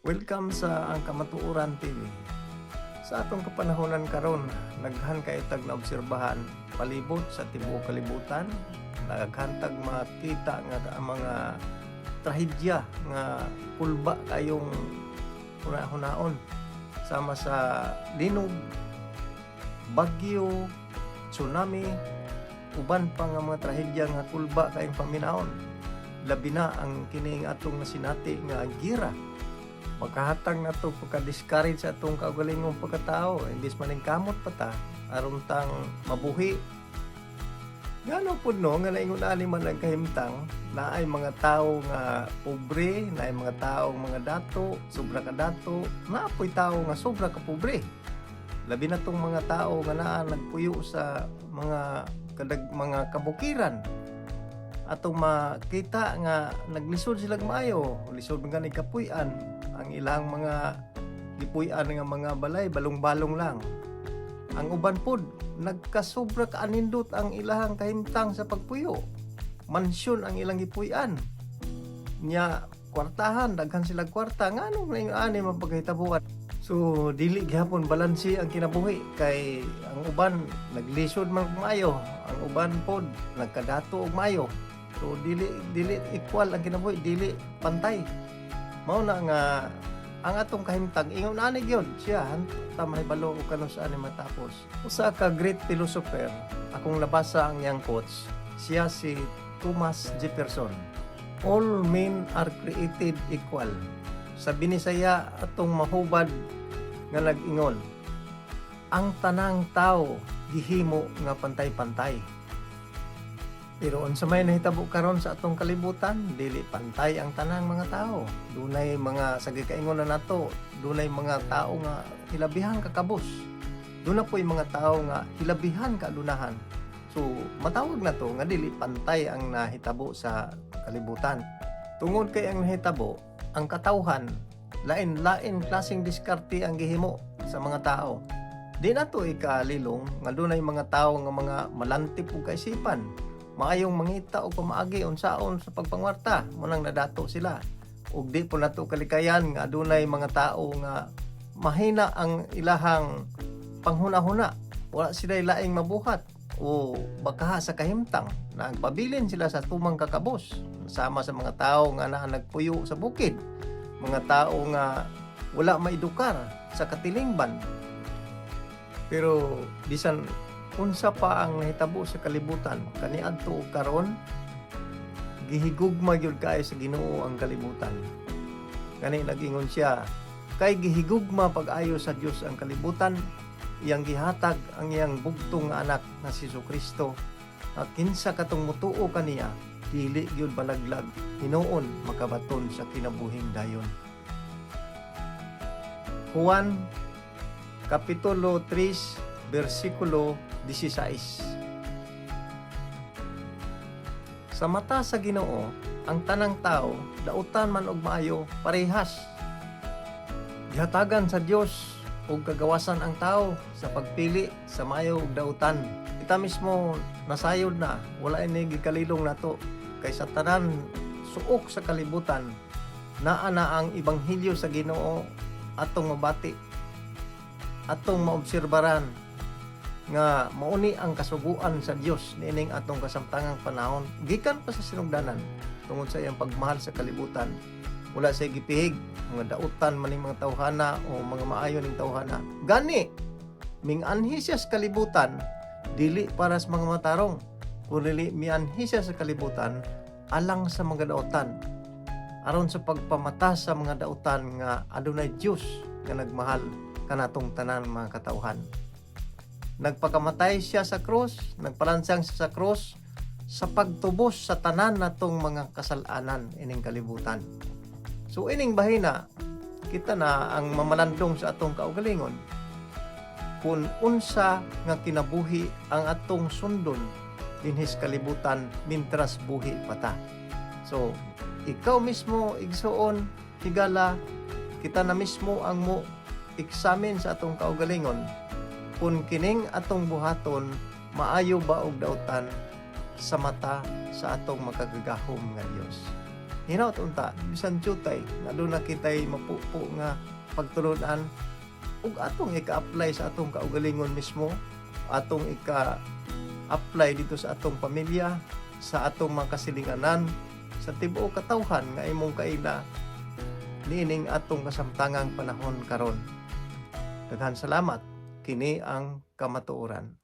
Welcome sa ang Kamatuoran TV. Sa atong kapanahonan karon, naghan kay tag na obserbahan palibot sa tibuok kalibutan, naghantag makita nga mga trahedya nga kulba kayong hunaon sama sa linog, bagyo, tsunami, uban pa nga mga trahedya nga kulba kayong paminaon. Labi na ang kining atong nasinati nga gira. Makahatag na ito pagka-discourage sa itong kaugalingong pagkatao. Imbis maning kamot pa ta, aron tang mabuhi. Ngano po no, nga naingon ali man ang kahimtang, na ay mga tao nga pobre, na ay mga tao mga dato, sobra ka dato, na apoy tao nga sobra ka pobre. Labi na tong mga tao nga naa nagpuyo sa mga kabukiran. Atong makita nga naglisod sila maayo, lisod nga ni kapuy-an. Ang ilang mga lipuy-an nga mga balay, balong-balong lang. Ang uban pod, nagkasobra kaanindot ang ilang kahimtang sa pagpuyo. Mansyon ang ilang gipuy-an. Nya, kwartahan, daghan sila kwarta. Nga anong na yung ani mapagkahitabuan? So, dili gihapon balansi ang kinabuhi. Kay ang uban, naglisod man maayo. Ang uban pod, nagkadato og maayo. So, dili equal ang kinabuhi, dili pantay. Mao na nga ang atong kahimtang ingon ani gyud siya hanta mahibalo og kanos ani matapos. Usa ka great philosopher akong nabasa ang iyang quotes. Siya si Thomas Jefferson. All men are created equal. Sa binisaya atong mahubad nga nag-ingon, ang tanang tao gihimo nga pantay-pantay. Pero unsa may nahitabo karon sa atong kalibutan, dili pantay ang tanang mga tao. Dunay mga sagikaingon na nato, dunay mga tao nga hilabihan kakabos. Duna po'y mga tao nga hilabihan kalunahan. So matawag na to nga dili pantay ang nahitabo sa kalibutan. Tungod kay ang nahitabo, ang katawhan lain-lain klaseng diskarte ang gihimo sa mga tao. Di na to ikalilong nga dunay mga tao nga mga malantip ug kaisipan. Maayong mangita o pamaagi unsaon sa pagpangwarta munang nadato sila ug di po nato kalikayan nga adunay mga tao nga mahina ang ilahang panghuna-huna, wala sila laing mabuhat o bakaha sa kahimtang, nagpabilin sila sa tumang kakabos sama sa mga tao nga nagpuyo sa bukid, mga tao nga wala maedukar sa katilingban. Pero bisan unsa pa ang nahitabo sa kalibutan kaniadto og karon, gihigugma gyud kaayo sa Ginoo ang kalibutan. Kani nag-ingon siya, kay gihigugma pag-ayo sa Dios ang kalibutan, iyang gihatag ang iyang bugtong nga anak nga si Jesucristo. At kinsa katong mutuo kaniya, dili gyud balaglag, hinuon makabaton sa kinabuhing dayon. Juan Kapitulo 3 versikulo 16. Sa mata sa Ginoo, ang tanang tao, dautan man og maayo, parehas. Gihatagan sa Dios og kagawasan ang tao sa pagpili sa maayo ug dautan. Kita mismo nasayod na, wala ini gikalilong nato kay sa tanan suok sa kalibutan naa na ang ebanghelyo sa Ginoo atong mabati, atong maobserbaran nga mauni ang kasuguan sa Dios niining atong kasamtangang panahon gikan pa sa sinugdanan tungod sa iyang pagmahal sa kalibutan. Wala sa gipihig mga dautan maning mga tawhana o mga maayo ning tawhana. Gani minganhi siya sa kalibutan dili para sa mga matarong, kundi mianhi siya sa kalibutan alang sa mga dautan, aron sa pagpamata sa mga dautan nga adunay Dios nga nagmahal kanatong tanan mga katawhan. Nagpakamatay siya sa krus, nagpalansang siya sa krus sa pagtubos sa tanan natong mga kasalanan ining kalibutan. So ining bahina, kita na ang mamalandong sa atong kaugalingon kung unsa nga kinabuhi ang atong sundon dinhis kalibutan mintras buhi pa ta. So ikaw mismo igsuon higala, kita na mismo ang mo examine sa atong kaugalingon kung kining atong buhaton maayo ba og dautan sa mata sa atong makagagahom nga Dios. hinaut unta bisan jutay nga doon na kitay mapupo nga pagtulunan ug atong ika-apply sa atong kaugalingon mismo, atong ika-apply dito sa atong pamilya, sa atong mga kasilinganan, sa tibuok katawhan nga imong kaila niining atong kasamtangang panahon karon. Daghan salamat. Kini ang kamatuoran.